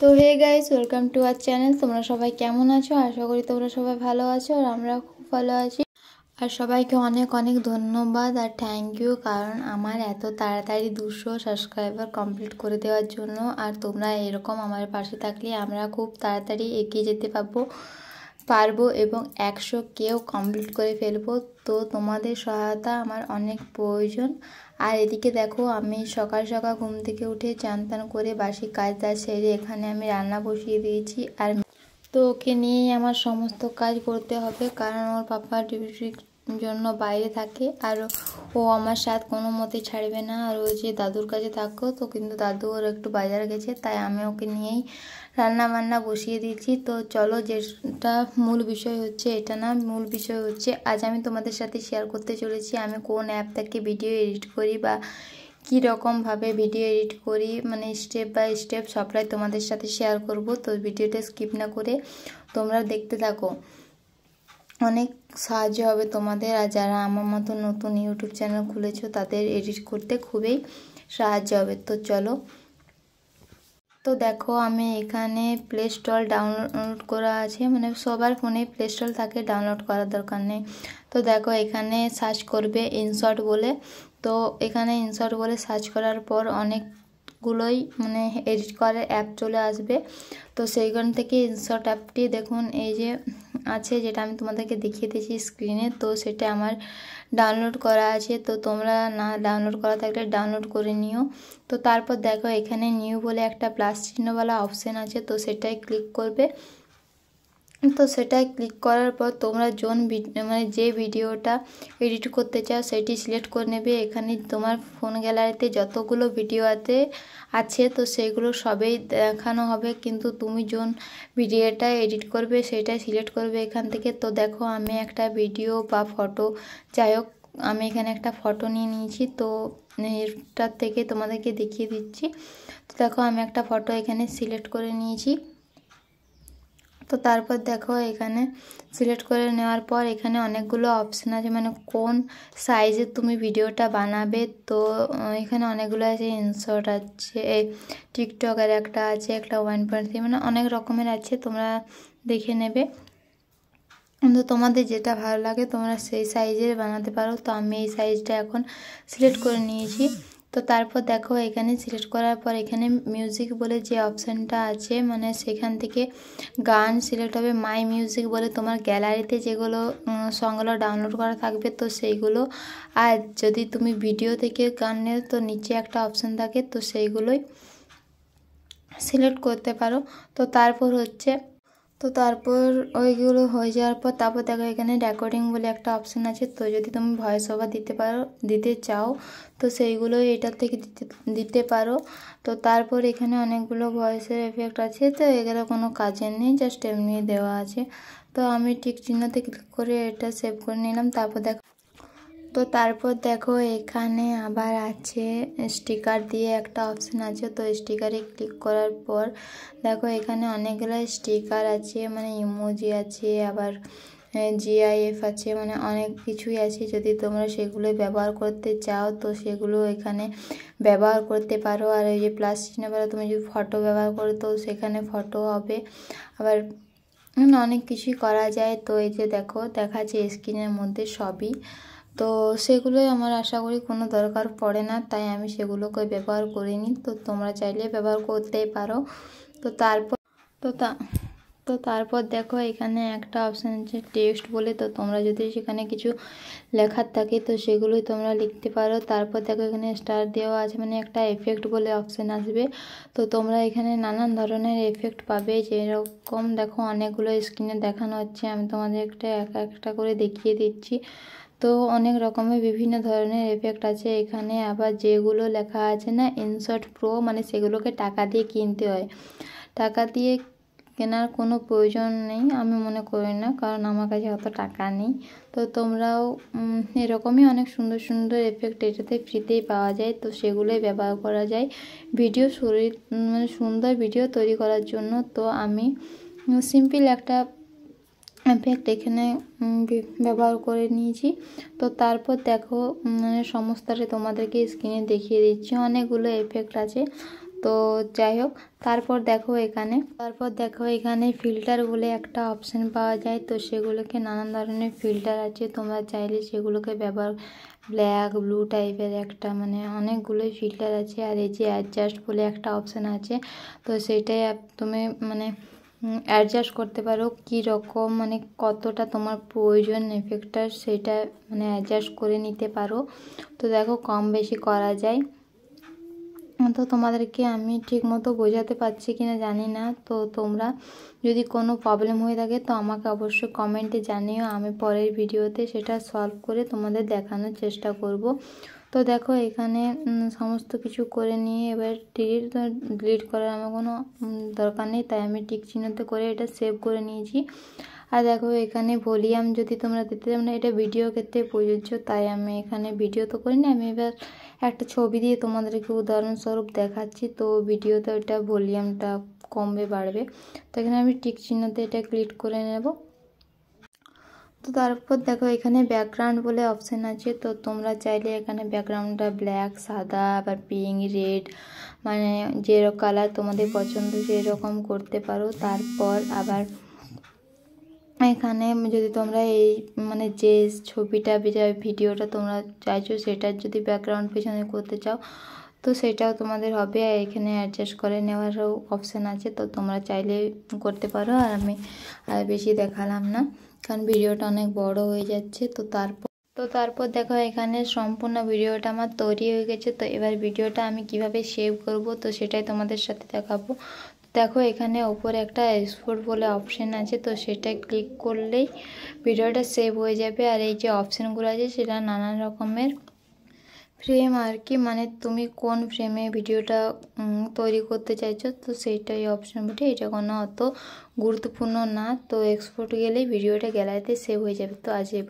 তো hey guys, welcome to our channel. তোমরা সবাই কেমন আছো? আশা করি তোমরা সবাই ভালো আছো আর আমরা খুব ভালো আছি। আর সবাইকে অনেক অনেক ধন্যবাদ আর থ্যাংক ইউ, কারণ আমার এত তাড়াতাড়ি 200 সাবস্ক্রাইবার কমপ্লিট করে দেওয়ার জন্য। আর তোমরা এরকম আমার পাশে থাকলে আমরা খুব তাড়াতাড়ি এগিয়ে যেতে পারবো এবং 100কেও কমপ্লিট করে ফেলবো। তো তোমাদের সহায়তা আমার অনেক প্রয়োজন। আর এদিকে দেখো, আমি সকাল সকাল ঘুম থেকে উঠে চান টান করে বাসি কাজ সেরে এখানে আমি রান্না বসিয়ে দিয়েছি। আর তো ওকে নিয়েই আমার সমস্ত কাজ করতে হবে, কারণ ওর পাপা ডিউটির জন্য বাইরে থাকে আর ও আমার সাথ কোনো মতে ছাড়বে না। আর ও যে দাদুর কাছে থাকো, তো কিন্তু দাদু ওর একটু বাজারে গেছে, তাই আমি ওকে নিয়েই রান্না বান্না বসিয়ে দিয়েছি। তো চলো, যেটা মূল বিষয় হচ্ছে এটা না, মূল বিষয় হচ্ছে আজ আমি তোমাদের সাথে শেয়ার করতে চলেছি আমি কোন অ্যাপ থেকে ভিডিও এডিট করি বা কী রকমভাবে ভিডিও এডিট করি, মানে স্টেপ বাই স্টেপ সবটাই তোমাদের সাথে শেয়ার করব। তো ভিডিওটা স্কিপ না করে তোমরা দেখতে থাকো, অনেক সাহায্য হবে তোমাদের। আর যারা আমার মতো নতুন ইউটিউব চ্যানেল খুলেছো তাদের এডিট করতে খুবই সাহায্য হবে। তো চলো, তো দেখো আমি এখানে প্লে স্টোর ডাউনলোড করা আছে, মানে সবার ফোনে প্লে স্টোর থাকে, ডাউনলোড করার দরকার নেই। তো দেখো এখানে সার্চ করবে ইনশর্ট বলে। তো এখানে ইনশর্ট বলে সার্চ করার পর অনেকগুলোই মানে এডিট করার অ্যাপ চলে আসবে। তো সেইখান থেকে ইনশর্ট অ্যাপটি দেখুন এই যে আছে, যেটা আমি তোমাদেরকে দেখিয়ে দিয়েছি স্ক্রিনে, তো সেটা আমার ডাউনলোড করা আছে। তো তোমরা না ডাউনলোড করা থাকলে ডাউনলোড করে নিও। তো তারপর দেখো এখানে নিউ বলে একটা প্লাস চিহ্নওয়ালা অপশান আছে, তো সেটাই ক্লিক করবে। তো সেটাই ক্লিক করার পর তোমরা মানে যে ভিডিওটা এডিট করতে চাও সেটি সিলেক্ট করে নেবে। এখানে তোমার ফোন গ্যালারিতে যতগুলো ভিডিও আছে তো সেগুলো সবই দেখানো হবে, কিন্তু তুমি যোন ভিডিওটা এডিট করবে সেটাই সিলেক্ট করবে এখান থেকে। তো দেখো আমি একটা ভিডিও বা ফটো, যাই হোক আমি এখানে একটা ফটো নিয়ে নিয়েছি, তো এটার থেকে তোমাদেরকে দেখিয়ে দিচ্ছি। তো দেখো আমি একটা ফটো এখানে সিলেক্ট করে নিয়েছি। তো তারপর দেখো এখানে সিলেক্ট করে নেওয়ার পর এখানে অনেকগুলো অপশান আছে, মানে কোন সাইজে তুমি ভিডিওটা বানাবে। তো এখানে অনেকগুলো আছে, ইনশর্ট আছে, টিকটকের একটা আছে, একটা 1.3, মানে অনেক রকমের আছে, তোমরা দেখে নেবে। কিন্তু তোমাদের যেটা ভালো লাগে তোমরা সেই সাইজের বানাতে পারো। তো আমি এই সাইজটা এখন সিলেক্ট করে নিয়েছি। তো তারপর দেখো এখানে সিলেক্ট করার পর এখানে মিউজিক বলে যে অপশানটা আছে, মানে সেখান থেকে গান সিলেক্ট হবে। মাই মিউজিক বলে তোমার গ্যালারিতে যেগুলো সংগুলো ডাউনলোড করা থাকবে তো সেইগুলো। আর যদি তুমি ভিডিও থেকে গান নেও তো নিচে একটা অপশান থাকে, তো সেইগুলোই সিলেক্ট করতে পারো। তো তারপর ওইগুলো হয়ে যাওয়ার পর তারপর দেখো এখানে রেকর্ডিং বলে একটা অপশান আছে। তো যদি তুমি ভয়েস ওভার দিতে চাও তো সেইগুলো এটার থেকে দিতে পারো। তো তারপর এখানে অনেকগুলো ভয়েসের এফেক্ট আছে, তো এগুলো কোনো কাজের নেই, জাস্ট এমনি দেওয়া আছে। তো আমি টিক চিহ্নতে ক্লিক করে এটা সেভ করে নিলাম। তারপর দেখো এখানে আবার আছে স্টিকার দিয়ে একটা অপশান আছে। তো স্টিকারে ক্লিক করার পর দেখো এখানে অনেকগুলো স্টিকার আছে, মানে ইমোজি আছে, আবার জিআইএফ আছে, মানে অনেক কিছুই আছে। যদি তোমরা সেগুলো ব্যবহার করতে চাও তো সেগুলো এখানে ব্যবহার করতে পারো। আর এই যে প্লাস চিহ্নগুলো তুমি যদি ফটো ব্যবহার করো তো সেখানে ফটো হবে, আবার অনেক কিছুই করা যায়। তো এই যে দেখো দেখাচ্ছে স্ক্রিনের মধ্যে সবই, তো সেগুলোই আমার আশা করি কোনো দরকার পড়ে না, তাই আমি সেগুলোকে ব্যবহার করিনি। তো তোমরা চাইলে ব্যবহার করতেই পারো। তো তারপর দেখো এখানে একটা অপশান আছে টেক্সট বলে। তো তোমরা যদি সেখানে কিছু লেখার থাকে তো সেগুলোই তোমরা লিখতে পারো। তারপর দেখো এখানে স্টার দেওয়া আছে, মানে একটা এফেক্ট বলে অপশান আসবে। তো তোমরা এখানে নানান ধরনের এফেক্ট পাবে, যেরকম দেখো অনেকগুলো স্ক্রিনে দেখানো হচ্ছে, আমি তোমাদের একটা করে দেখিয়ে দিচ্ছি। তো অনেক রকমের বিভিন্ন ধরনের এফেক্ট আছে এখানে। আবার যেগুলো লেখা আছে না ইনশর্ট প্রো, মানে সেগুলোকে টাকা দিয়ে কিনতে হয়, টাকা দিয়ে কেনার কোনো প্রয়োজন নেই আমি মনে করি না, কারণ আমার কাছে অত টাকা নেই। তো তোমরাও এরকমই অনেক সুন্দর সুন্দর এফেক্ট এটাতে ফ্রিতেই পাওয়া যায়, তো সেগুলোই ব্যবহার করা যায় মানে সুন্দর ভিডিও তৈরি করার জন্য। তো আমি সিম্পল একটা এফেক্ট এখানে ব্যবহার করে নিয়েছি। তো তারপর দেখো মানে সমস্তটা তোমাদেরকে স্ক্রিনে দেখিয়ে দিচ্ছি, অনেকগুলো এফেক্ট আছে। তো যাই হোক, তারপর দেখো এখানে ফিল্টার বলে একটা অপশান পাওয়া যায়। তো সেগুলোকে নানান ধরনের ফিল্টার আছে, তোমরা চাইলে সেগুলোকে ব্যবহার, ব্ল্যাক ব্লু টাইপের একটা মানে অনেকগুলোই ফিল্টার আছে। আর এই যে অ্যাডজাস্ট বলে একটা অপশান আছে, তো সেটাই তুমি মানে অ্যাডজাস্ট করতে পারো কী রকম মানে কতটা তোমার প্রয়োজন এফেক্টটার, সেটা মানে অ্যাডজাস্ট করে নিতে পারো। তো দেখো কম বেশি করা যায়। তো তোমাদেরকে আমি ঠিক মতো বোঝাতে পারছি কিনা জানি না। তো তোমরা যদি কোনো প্রবলেম হয়ে থাকে তো আমাকে অবশ্যই কমেন্টে জানিও, আমি পরের ভিডিওতে সেটা সলভ করে তোমাদের দেখানোর চেষ্টা করব। তো দেখো এখানে সমস্ত কিছু করে নিয়ে এবার ডিলিট করার আমার কোনো দরকার নেই, তাই আমি টিক চিহ্নতে করে এটা সেভ করে নিয়েছি। আর দেখো এখানে ভলিউম যদি তোমরা দিতে চাও না, এটা ভিডিও ক্ষেত্রে প্রযোজ্য, তাই আমি এখানে ভিডিও তো করিনি, আমি এবার একটা ছবি দিয়ে তোমাদেরকে উদাহরণস্বরূপ দেখাচ্ছি। তো ভিডিওতে ওটা ভলিউমটা কমবে বাড়বে। তো এখানে আমি টিক চিহ্নতে এটা ক্লিক করে নেব। তো তারপর দেখো এখানে ব্যাকগ্রাউন্ড বলে অপশান আছে। তো তোমরা চাইলে এখানে ব্যাকগ্রাউন্ডটা ব্ল্যাক, সাদা, আবার পিঙ্ক, রেড মানে যেরকম কালার তোমাদের পছন্দ সেই রকম করতে পারো। তারপর আবার এখানে যদি তোমরা এই মানে যে ছবিটা ভিডিওটা তোমরা চাইছো সেটার যদি ব্যাকগ্রাউন্ড পেছনে করতে চাও তো সেটাও তোমাদের হবে। আর এখানে অ্যাডজাস্ট করে নেওয়ারও অপশান আছে, তো তোমরা চাইলে করতে পারো। আর আমি আর বেশি দেখালাম না, কারণ ভিডিওটা অনেক বড় হয়ে যাচ্ছে। তো তারপর দেখো এখানে সম্পূর্ণ ভিডিওটা আমার তৈরি হয়ে গেছে। তো এবার ভিডিওটা আমি কিভাবে সেভ করব তো সেটাই তোমাদের সাথে দেখাবো। দেখো এখানে ওপরে একটা এক্সপোর্ট বলে অপশান আছে, তো সেটা ক্লিক করলেই ভিডিওটা সেভ হয়ে যাবে। আর এই যে অপশানগুলো আছে সেটা নানান রকমের ফ্রেম আর কি, মানে তুমি কোন ফ্রেমে ভিডিওটা তৈরি করতে চাইছো তো সেইটাই অপশান বটে, এটা কোনো অত গুরুত্বপূর্ণ না। তো এক্সপোর্ট গেলেই ভিডিওটা গ্যালারিতে সেভ হয়ে যাবে। তো আজ এই